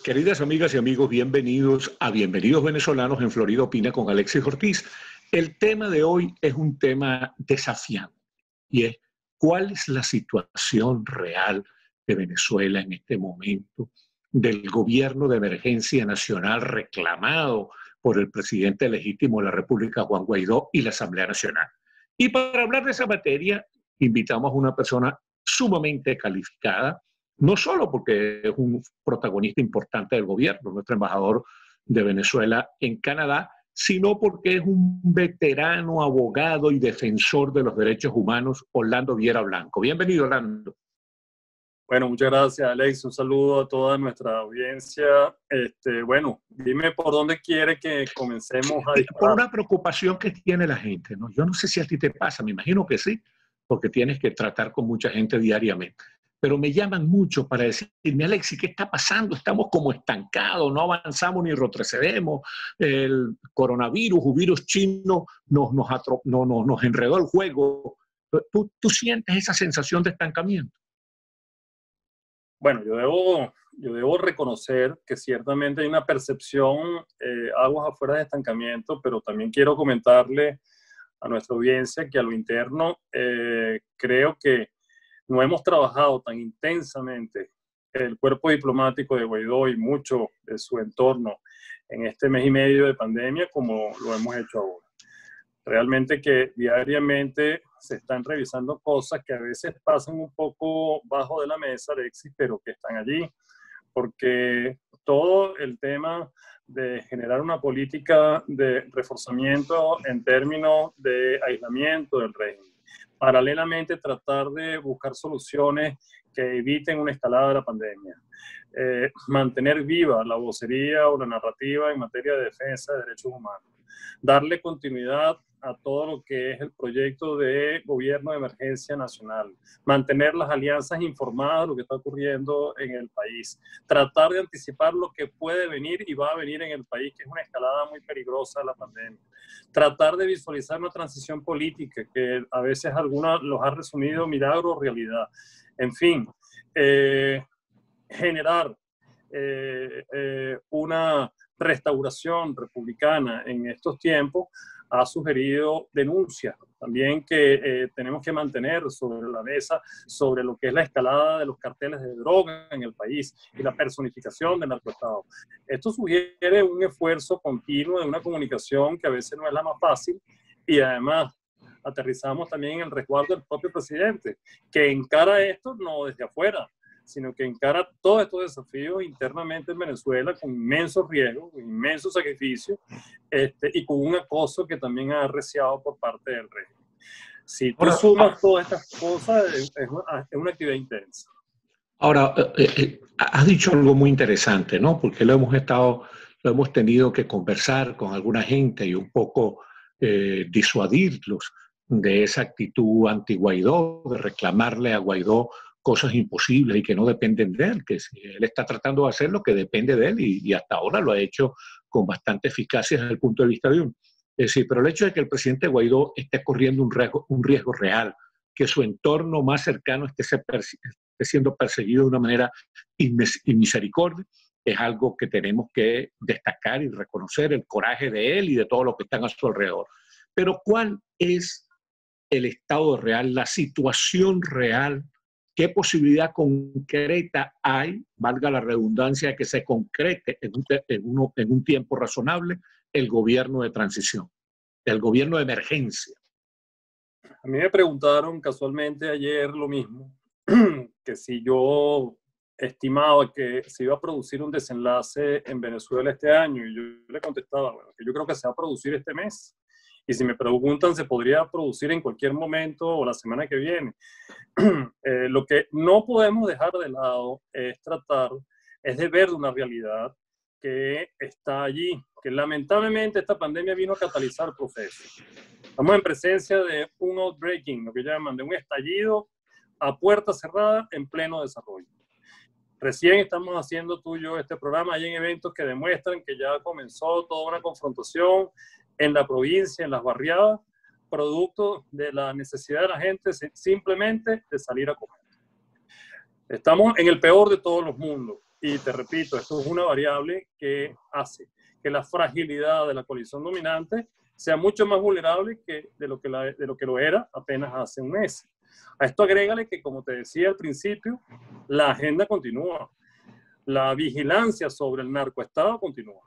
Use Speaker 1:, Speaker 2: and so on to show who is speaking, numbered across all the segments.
Speaker 1: Queridas amigas y amigos, bienvenidos a Bienvenidos Venezolanos en Florida Opina con Alexis Ortiz. El tema de hoy es un tema desafiante y es ¿cuál es la situación real de Venezuela en este momento? Del gobierno de emergencia nacional reclamado por el presidente legítimo de la República, Juan Guaidó, y la Asamblea Nacional. Y para hablar de esa materia, invitamos a una persona sumamente calificada, no solo porque es un protagonista importante del gobierno, nuestro embajador de Venezuela en Canadá, sino porque es un veterano abogado y defensor de los derechos humanos, Orlando Viera Blanco. Bienvenido, Orlando.
Speaker 2: Bueno, muchas gracias, Alex. Un saludo a toda nuestra audiencia. Bueno, dime por dónde quiere que comencemos a disparar.
Speaker 1: Por una preocupación que tiene la gente, ¿no? Yo no sé si a ti te pasa, me imagino que sí, porque tienes que tratar con mucha gente diariamente. Pero me llaman mucho para decirme, Alexis, ¿qué está pasando? Estamos como estancados, no avanzamos ni retrocedemos. El coronavirus, un virus chino, nos enredó el juego. ¿Tú sientes esa sensación de estancamiento?
Speaker 2: Bueno, yo debo reconocer que ciertamente hay una percepción, aguas afuera de estancamiento, pero también quiero comentarle a nuestra audiencia que a lo interno creo que no hemos trabajado tan intensamente el cuerpo diplomático de Guaidó y mucho de su entorno en este mes y medio de pandemia como lo hemos hecho ahora. Realmente que diariamente se están revisando cosas que a veces pasan un poco bajo de la mesa, Alexis, pero que están allí, porque todo el tema de generar una política de reforzamiento en términos de aislamiento del régimen, paralelamente tratar de buscar soluciones que eviten una escalada de la pandemia, mantener viva la vocería o la narrativa en materia de defensa de derechos humanos, darle continuidad a todo lo que es el proyecto de gobierno de emergencia nacional, mantener las alianzas informadas de lo que está ocurriendo en el país, tratar de anticipar lo que puede venir y va a venir en el país, que es una escalada muy peligrosa de la pandemia, tratar de visualizar una transición política que a veces algunos los ha resumido milagro o realidad, en fin, generar una restauración republicana en estos tiempos ha sugerido denuncias también que tenemos que mantener sobre la mesa sobre lo que es la escalada de los carteles de droga en el país y la personificación del narcoestado. Esto sugiere un esfuerzo continuo de una comunicación que a veces no es la más fácil y además aterrizamos también en el resguardo del propio presidente, que encara esto no desde afuera, sino que encara todos estos desafíos internamente en Venezuela con inmensos riesgos, con inmensos sacrificios y con un acoso que también ha arreciado por parte del régimen. Si tú sumas todas estas cosas, es una actividad intensa.
Speaker 1: Ahora, has dicho algo muy interesante, ¿no? Porque lo hemos tenido que conversar con alguna gente y un poco disuadirlos de esa actitud anti-Guaidó, de reclamarle a Guaidó cosas imposibles y que no dependen de él, que si él está tratando de hacer lo que depende de él y hasta ahora lo ha hecho con bastante eficacia desde el punto de vista de uno. Es decir, pero el hecho de que el presidente Guaidó esté corriendo un riesgo real, que su entorno más cercano esté siendo perseguido de una manera inmisericordia, es algo que tenemos que destacar y reconocer el coraje de él y de todos los que están a su alrededor. Pero ¿cuál es el estado real, la situación real? ¿Qué posibilidad concreta hay, valga la redundancia, que se concrete en un tiempo razonable el gobierno de transición, el gobierno de emergencia?
Speaker 2: A mí me preguntaron casualmente ayer lo mismo, que si yo estimaba que se iba a producir un desenlace en Venezuela este año, y yo le contestaba, bueno, que yo creo que se va a producir este mes. Y si me preguntan, se podría producir en cualquier momento o la semana que viene. Lo que no podemos dejar de lado es de ver una realidad que está allí, que lamentablemente esta pandemia vino a catalizar procesos. Estamos en presencia de un outbreaking, lo que llaman de un estallido a puerta cerrada en pleno desarrollo. Recién estamos haciendo tú y yo este programa, hay eventos que demuestran que ya comenzó toda una confrontación en la provincia, en las barriadas, producto de la necesidad de la gente simplemente de salir a comer. Estamos en el peor de todos los mundos. Y te repito, esto es una variable que hace que la fragilidad de la coalición dominante sea mucho más vulnerable de lo que lo era apenas hace un mes. A esto agrégale que, como te decía al principio, la agenda continúa. La vigilancia sobre el narcoestado continúa.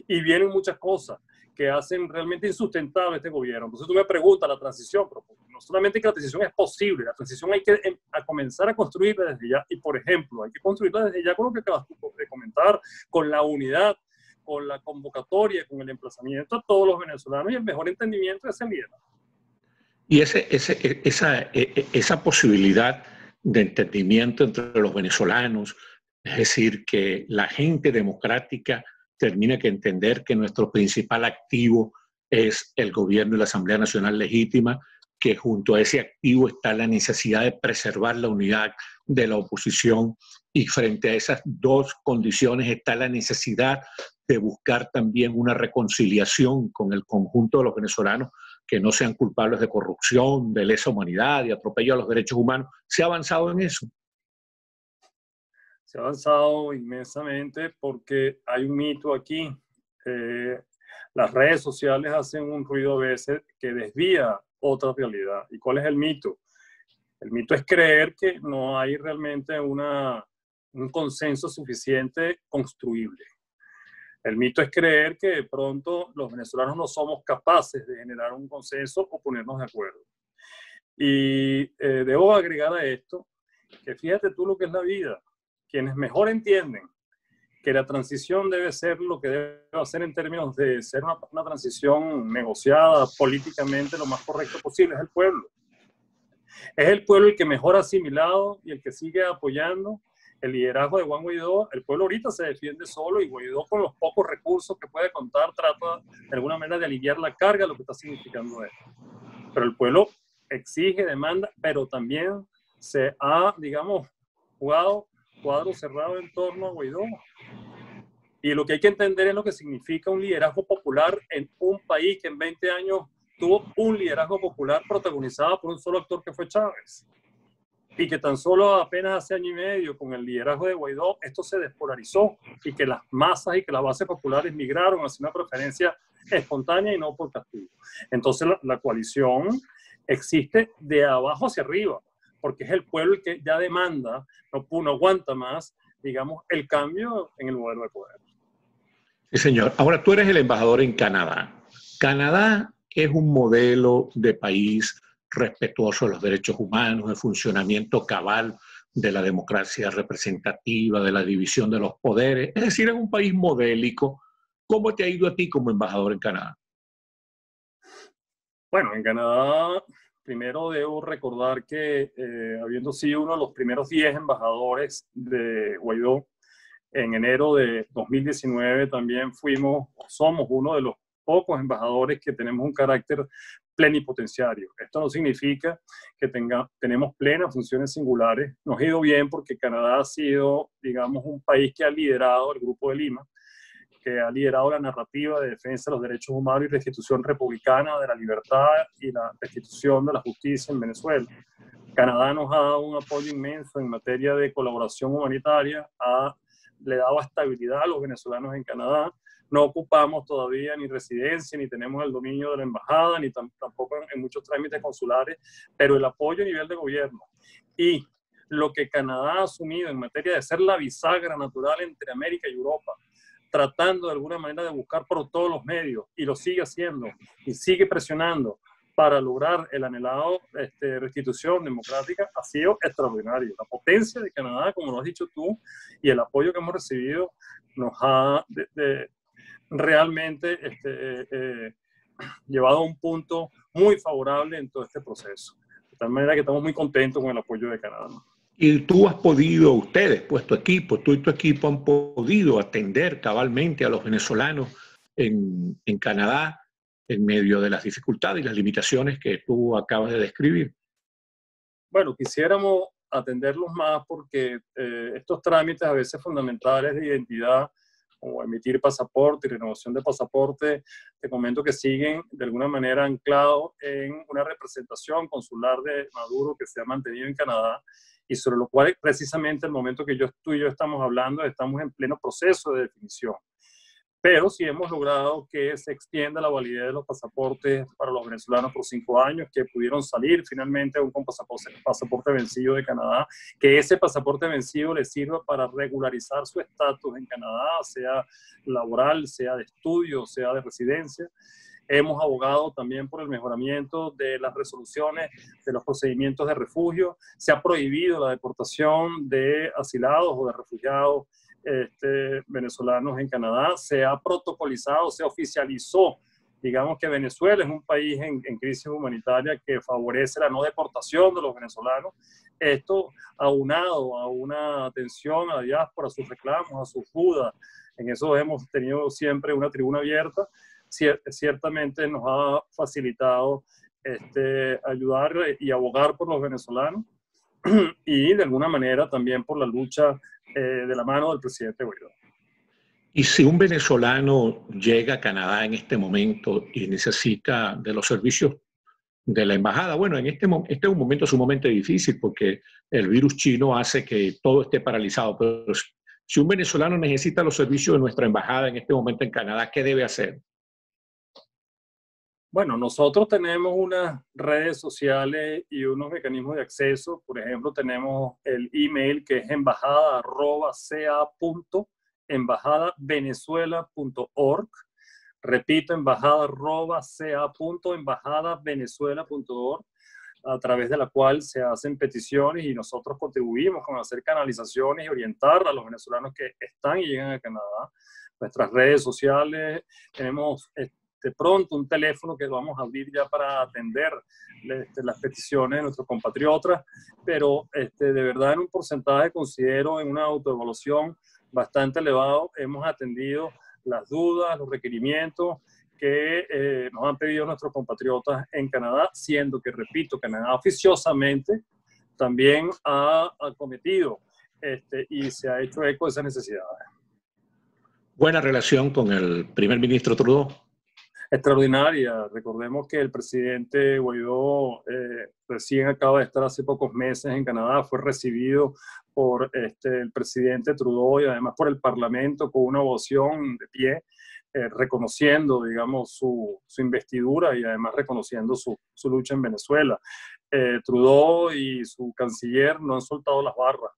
Speaker 2: Y vienen muchas cosas que hacen realmente insustentable este gobierno. Entonces tú me preguntas la transición, pero no solamente que la transición es posible, la transición hay que comenzar a construirla desde ya. Y por ejemplo, hay que construirla desde ya con lo que acabas de comentar, con la unidad, con la convocatoria, con el emplazamiento a todos los venezolanos y el mejor entendimiento de ese liderazgo.
Speaker 1: Y esa posibilidad de entendimiento entre los venezolanos, es decir, que la gente democrática termine que entender que nuestro principal activo es el gobierno y la Asamblea Nacional Legítima, que junto a ese activo está la necesidad de preservar la unidad de la oposición, y frente a esas dos condiciones está la necesidad de buscar también una reconciliación con el conjunto de los venezolanos que no sean culpables de corrupción, de lesa humanidad, de atropello a los derechos humanos. ¿Se ha avanzado en eso?
Speaker 2: Se ha avanzado inmensamente porque hay un mito aquí. Las redes sociales hacen un ruido a veces que desvía otra realidad. ¿Y cuál es el mito? El mito es creer que no hay realmente un consenso suficiente construible. El mito es creer que de pronto los venezolanos no somos capaces de generar un consenso o ponernos de acuerdo. Y debo agregar a esto que fíjate tú lo que es la vida. Quienes mejor entienden que la transición debe ser lo que debe hacer en términos de ser una transición negociada políticamente lo más correcto posible es el pueblo. Es el pueblo el que mejor ha asimilado y el que sigue apoyando el liderazgo de Juan Guaidó. El pueblo ahorita se defiende solo y Guaidó, con los pocos recursos que puede contar, trata de alguna manera de aliviar la carga de lo que está significando esto. Pero el pueblo exige, demanda, pero también se ha, digamos, jugado cuadro cerrado en torno a Guaidó. Y lo que hay que entender es lo que significa un liderazgo popular en un país que en 20 años tuvo un liderazgo popular protagonizado por un solo actor que fue Chávez. Y que tan solo apenas hace año y medio, con el liderazgo de Guaidó, esto se despolarizó y que las masas y que las bases populares migraron hacia una preferencia espontánea y no por castigo. Entonces la coalición existe de abajo hacia arriba, porque es el pueblo el que ya demanda, no aguanta más, digamos, el cambio en el modelo de poder.
Speaker 1: Sí, señor. Ahora tú eres el embajador en Canadá. Canadá es un modelo de país respetuoso de los derechos humanos, de funcionamiento cabal de la democracia representativa, de la división de los poderes. Es decir, es un país modélico. ¿Cómo te ha ido a ti como embajador en Canadá?
Speaker 2: Bueno, en Canadá, primero debo recordar que habiendo sido uno de los primeros 10 embajadores de Guaidó, en enero de 2019 también somos uno de los pocos embajadores que tenemos un carácter plenipotenciario. Esto no significa que tenemos plenas funciones singulares. Nos ha ido bien porque Canadá ha sido, digamos, un país que ha liderado el Grupo de Lima, que ha liderado la narrativa de defensa de los derechos humanos y restitución republicana de la libertad y la restitución de la justicia en Venezuela. Canadá nos ha dado un apoyo inmenso en materia de colaboración humanitaria, le ha dado estabilidad a los venezolanos en Canadá. No ocupamos todavía ni residencia, ni tenemos el dominio de la embajada, ni tampoco en muchos trámites consulares, pero el apoyo a nivel de gobierno y lo que Canadá ha asumido en materia de ser la bisagra natural entre América y Europa, tratando de alguna manera de buscar por todos los medios, y lo sigue haciendo, y sigue presionando para lograr el anhelado restitución democrática, ha sido extraordinario. La potencia de Canadá, como lo has dicho tú, y el apoyo que hemos recibido nos ha realmente llevado a un punto muy favorable en todo este proceso. De tal manera que estamos muy contentos con el apoyo de Canadá.
Speaker 1: Y tú has podido, ustedes, pues tu equipo, tú y tu equipo han podido atender cabalmente a los venezolanos en Canadá en medio de las dificultades y las limitaciones que tú acabas de describir.
Speaker 2: Bueno, quisiéramos atenderlos más porque estos trámites a veces fundamentales de identidad, como emitir pasaporte y renovación de pasaporte, te comento que siguen de alguna manera anclados en una representación consular de Maduro que se ha mantenido en Canadá y sobre lo cual precisamente el momento que tú y yo estamos hablando, estamos en pleno proceso de definición. Pero sí hemos logrado que se extienda la validez de los pasaportes para los venezolanos por 5 años, que pudieron salir finalmente aún con pasaporte vencido de Canadá, que ese pasaporte vencido les sirva para regularizar su estatus en Canadá, sea laboral, sea de estudio, sea de residencia. Hemos abogado también por el mejoramiento de las resoluciones de los procedimientos de refugio. Se ha prohibido la deportación de asilados o de refugiados venezolanos en Canadá. Se ha protocolizado, se oficializó, digamos, que Venezuela es un país en crisis humanitaria que favorece la no deportación de los venezolanos. Esto aunado a una atención a la diáspora, a sus reclamos, a sus dudas. En eso hemos tenido siempre una tribuna abierta. Ciertamente nos ha facilitado ayudar y abogar por los venezolanos y de alguna manera también por la lucha de la mano del presidente Guaidó.
Speaker 1: Y si un venezolano llega a Canadá en este momento y necesita de los servicios de la embajada, bueno, este es un momento sumamente difícil porque el virus chino hace que todo esté paralizado, pero si un venezolano necesita los servicios de nuestra embajada en este momento en Canadá, ¿qué debe hacer?
Speaker 2: Bueno, nosotros tenemos unas redes sociales y unos mecanismos de acceso. Por ejemplo, tenemos el email que es embajada@embajadavenezuela.org. Repito, embajada@embajadavenezuela.org, a través de la cual se hacen peticiones y nosotros contribuimos con hacer canalizaciones y orientar a los venezolanos que están y llegan a Canadá. Nuestras redes sociales, tenemos de pronto un teléfono que vamos a abrir ya para atender las peticiones de nuestros compatriotas, pero de verdad en un porcentaje, considero, en una autoevaluación bastante elevado, hemos atendido las dudas, los requerimientos que nos han pedido nuestros compatriotas en Canadá, siendo que, repito, Canadá oficiosamente también ha acometido y se ha hecho eco de esas necesidades.
Speaker 1: Buena relación con el primer ministro Trudeau.
Speaker 2: Extraordinaria. Recordemos que el presidente Guaidó recién acaba de estar hace pocos meses en Canadá, fue recibido por el presidente Trudeau y además por el Parlamento con una ovación de pie, reconociendo, digamos, su investidura y además reconociendo su lucha en Venezuela. Trudeau y su canciller no han soltado las barras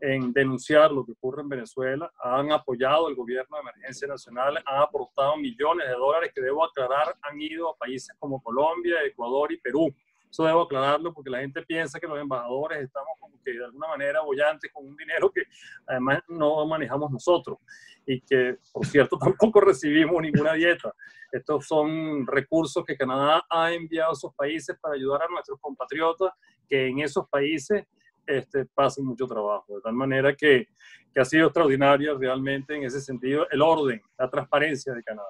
Speaker 2: en denunciar lo que ocurre en Venezuela, han apoyado el gobierno de emergencia nacional, han aportado millones de dólares que, debo aclarar, han ido a países como Colombia, Ecuador y Perú. Eso debo aclararlo porque la gente piensa que los embajadores estamos como que de alguna manera bollantes con un dinero que además no manejamos nosotros y que, por cierto, tampoco recibimos ninguna dieta. Estos son recursos que Canadá ha enviado a esos países para ayudar a nuestros compatriotas que en esos países pasen mucho trabajo, de tal manera que ha sido extraordinaria realmente en ese sentido el orden, la transparencia de Canadá.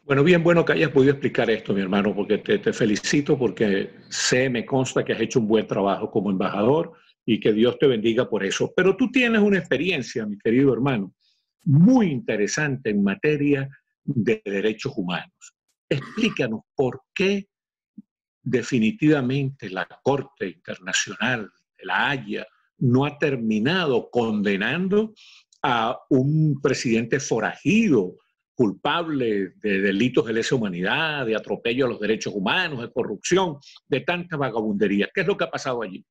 Speaker 1: Bueno, bien bueno que hayas podido explicar esto, mi hermano, porque te felicito porque me consta que has hecho un buen trabajo como embajador y que Dios te bendiga por eso. Pero tú tienes una experiencia, mi querido hermano, muy interesante en materia de derechos humanos. Explícanos por qué definitivamente la Corte Internacional de La Haya no ha terminado condenando a un presidente forajido, culpable de delitos de lesa humanidad, de atropello a los derechos humanos, de corrupción, de tanta vagabundería. ¿Qué es lo que ha pasado allí?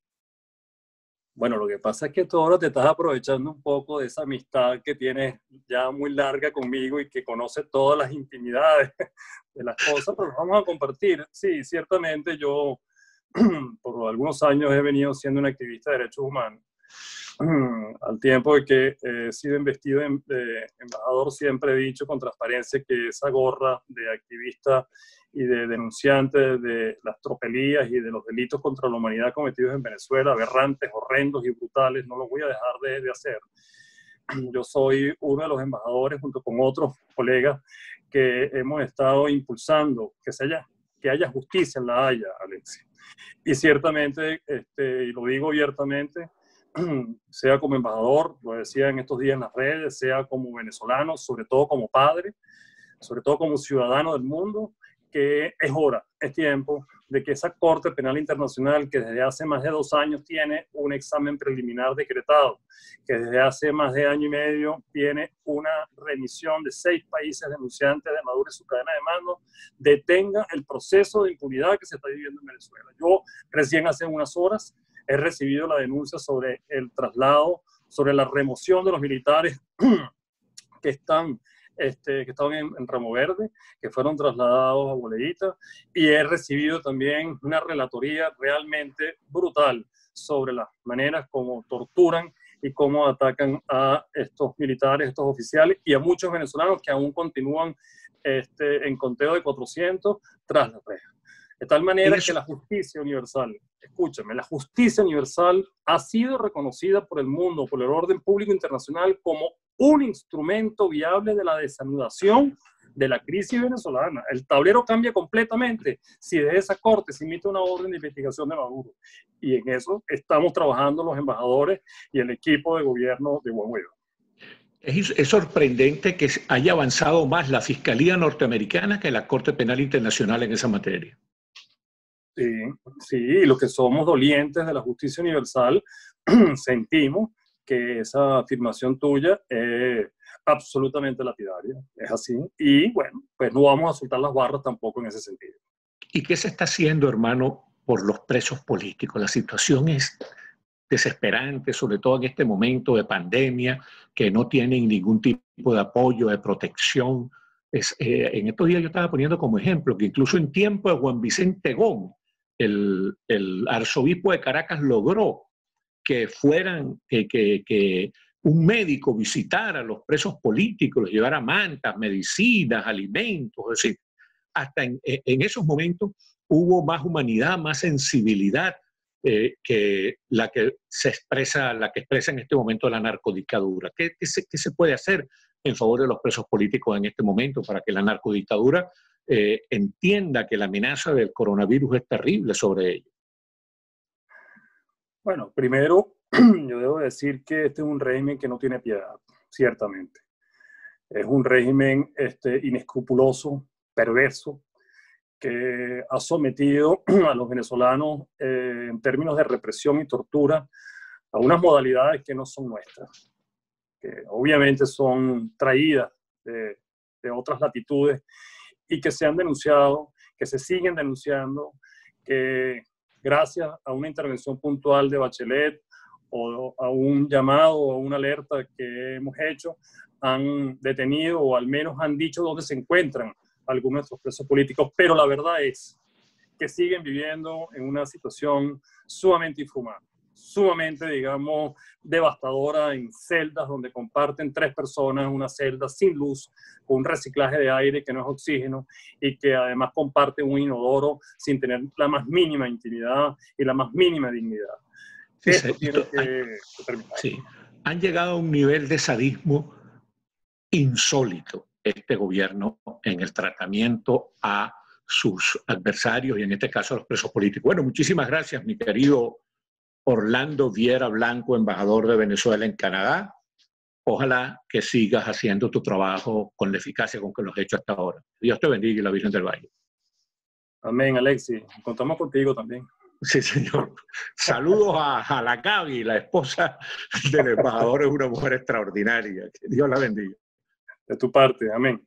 Speaker 2: Bueno, lo que pasa es que tú ahora te estás aprovechando un poco de esa amistad que tienes ya muy larga conmigo y que conoce todas las intimidades de las cosas, pero las vamos a compartir. Sí, ciertamente yo por algunos años he venido siendo un activista de derechos humanos. Al tiempo de que he sido investido de embajador, siempre he dicho con transparencia que esa gorra de activista y de denunciante de las tropelías y de los delitos contra la humanidad cometidos en Venezuela, aberrantes, horrendos y brutales, no los voy a dejar de hacer. Yo soy uno de los embajadores, junto con otros colegas, que hemos estado impulsando que haya justicia en La Haya, Alexis. Y ciertamente, y lo digo abiertamente, sea como embajador, lo decía en estos días en las redes, sea como venezolano, sobre todo como padre, sobre todo como ciudadano del mundo, que es hora, es tiempo de que esa Corte Penal Internacional, que desde hace más de 2 años tiene un examen preliminar decretado, que desde hace más de año y medio tiene una remisión de 6 países denunciantes de Maduro y su cadena de mando, detenga el proceso de impunidad que se está viviendo en Venezuela. Yo recién hace unas horas he recibido la denuncia sobre el traslado, sobre la remoción de los militares que estaban en Ramo Verde, que fueron trasladados a Boleíta, y he recibido también una relatoría realmente brutal sobre las maneras como torturan y cómo atacan a estos militares, estos oficiales, y a muchos venezolanos que aún continúan en conteo de 400 tras las rejas. De tal manera que la justicia universal, escúchame, la justicia universal ha sido reconocida por el mundo, por el orden público internacional, como un instrumento viable de la desanudación de la crisis venezolana. El tablero cambia completamente si de esa corte se emite una orden de investigación de Maduro. Y en eso estamos trabajando los embajadores y el equipo de gobierno de Juan Guaidó.
Speaker 1: Es sorprendente que haya avanzado más la Fiscalía norteamericana que la Corte Penal Internacional en esa materia.
Speaker 2: Sí, los que somos dolientes de la justicia universal sentimos que esa afirmación tuya es absolutamente lapidaria, es así, y bueno, pues no vamos a soltar las barras tampoco en ese sentido.
Speaker 1: ¿Y qué se está haciendo, hermano, por los presos políticos? La situación es desesperante, sobre todo en este momento de pandemia, que no tienen ningún tipo de apoyo, de protección. En estos días yo estaba poniendo como ejemplo que incluso en tiempo de Juan Vicente Gómez, el arzobispo de Caracas logró que un médico visitara a los presos políticos, les llevara mantas, medicinas, alimentos, es decir, hasta en esos momentos hubo más humanidad, más sensibilidad que la que expresa en este momento la narcodictadura. ¿Qué se puede hacer en favor de los presos políticos en este momento para que la narcodictadura entienda que la amenaza del coronavirus es terrible sobre ellos?
Speaker 2: Bueno, primero yo debo decir que este es un régimen que no tiene piedad, ciertamente. Es un régimen inescrupuloso, perverso, que ha sometido a los venezolanos en términos de represión y tortura a unas modalidades que no son nuestras, que obviamente son traídas de otras latitudes y que se han denunciado, que se siguen denunciando, que gracias a una intervención puntual de Bachelet o a un llamado o una alerta que hemos hecho, han detenido o al menos han dicho dónde se encuentran algunos de estos presos políticos, pero la verdad es que siguen viviendo en una situación sumamente infumable, sumamente, digamos, devastadora, en celdas donde comparten 3 personas una celda sin luz, con un reciclaje de aire que no es oxígeno y que además comparten un inodoro sin tener la más mínima intimidad y la más mínima dignidad.
Speaker 1: Sí,
Speaker 2: Esto tiene que terminar.
Speaker 1: Sí, han llegado a un nivel de sadismo insólito este gobierno en el tratamiento a sus adversarios y en este caso a los presos políticos. Bueno, muchísimas gracias, mi querido Orlando Viera Blanco, embajador de Venezuela en Canadá. Ojalá que sigas haciendo tu trabajo con la eficacia con que lo has hecho hasta ahora. Dios te bendiga y la Virgen del Valle.
Speaker 2: Amén, Alexis. Contamos contigo también.
Speaker 1: Sí, señor. Saludos a la Gaby, la esposa del embajador, es una mujer extraordinaria. Que Dios la bendiga.
Speaker 2: De tu parte, amén.